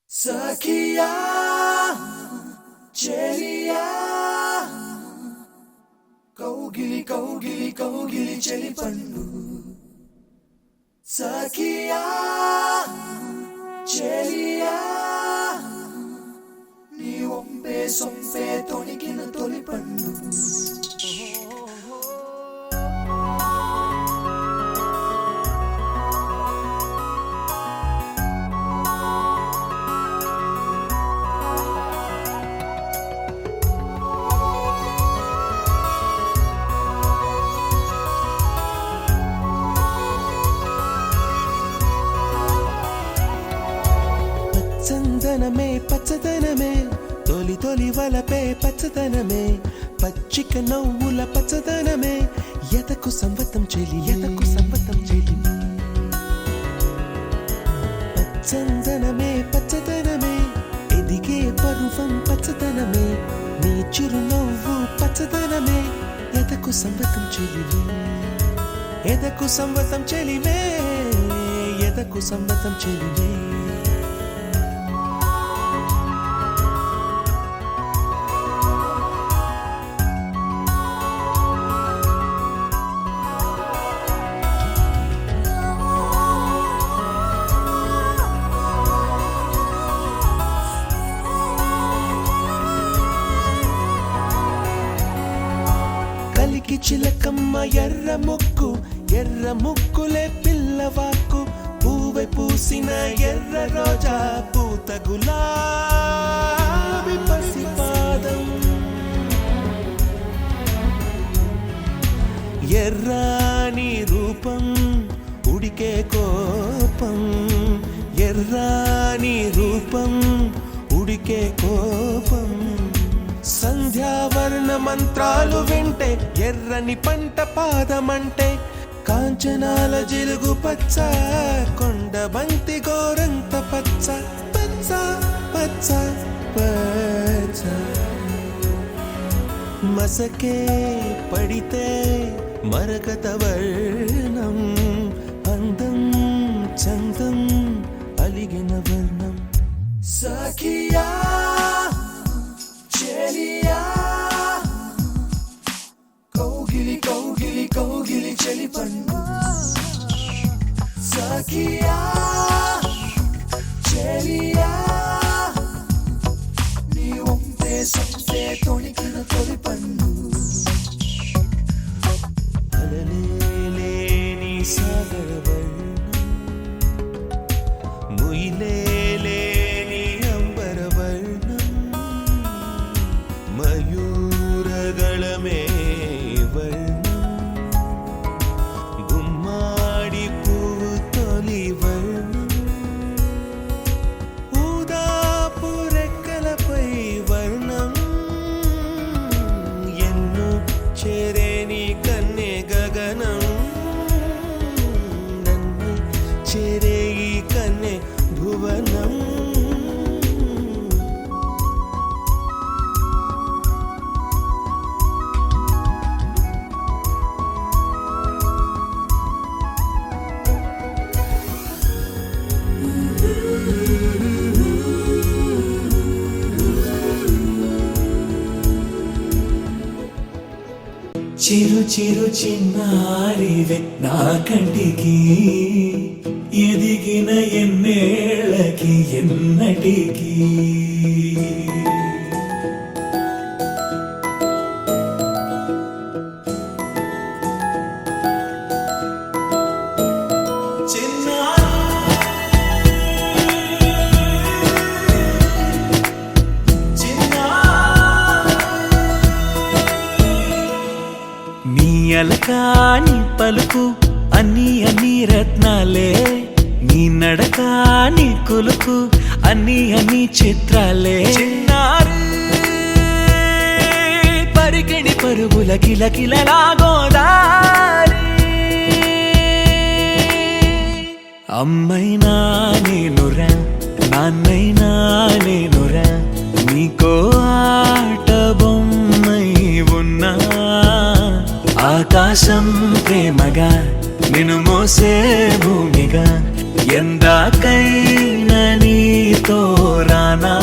Sakia, Chelia, Kaugili, Kaugili, Kaugili, Cheli Pandu. Sakia, Chelia, Ni Ompe, Sompe, Tonikina, Toli Pandu. చందనమే పచ్చదనమే తొలి తొలి వలపే పచ్చదనమే పచ్చిక నవ్వుల పచ్చదనమే ఎదకు సంవతం చెలి ఎదకు సంవతం చెలి చందనమే పచ్చదనమే ఎదిగే పరువం పచ్చదనమే నీ చిరునవ్వు పచ్చదనమే ఎదకు సంవతం చెలివే ఎదకు సంవతం చెలివే ఎదకు సంవతం చెలివే చిలకమ్మ ఎర్ర ముక్కులే పిల్లవాకు పూవై పూసిన ఎర్ర రోజా పూత గులాబీ పసిపాదం ఎర్రాని రూపం ఉడికే కోపం ఎర్రాని రూపం ఉడికే కోపం సంధ్యావర్ణ మంత్రాలు వింటే ఎర్రని పంట పాదమంటే కాంచనాల జిలుగు పచ్చ కొండ బంతి గోరంత పచ్చ పచ్చ పచ్చ పచ్చ మసకే పడితే మరకత వర్ణం అందం చందం అలిగిన వర్ణం సఖియా Chelia, Kaugili, Kaugili, Kaugili, Cheli Pandu. Sakia, Chelia, Ni Ompe, Sompe, Tonikina, Toli Pandu. Alalele ni sagar varnam, muilele ni ambar varnam. మయూరగళమే వర్ణం గుమ్మాడి పువ్వు తొలి వర్ణం ఊదాపు రెక్కలపై వర్ణం ఎన్ను చేరేని కన్నె గగనం నన్ను చేరే ఈ కన్నె భువనం చిరు చిరు చిన్నారివే నా కంటికి ఎదిగిన ఎన్నేళ్ళకి ఎన్నటికి అలక నీ పలుకు అన్ని అన్ని రత్నాలే, నీ నడక నీ కులుకు అన్ని అన్ని చిత్రాలే. చిన్నారు పరికిణి పరుగుల కిలకిలలా గోదారి, అమ్మైనా నేనురా నాన్నైనా నేనురా, నీకో ఆట బొమ్మై ఉన్నా. ఆకాశం ప్రేమగా నిన్ను మోసే భూమిగా, ఎందాకైనా నీతో రానా.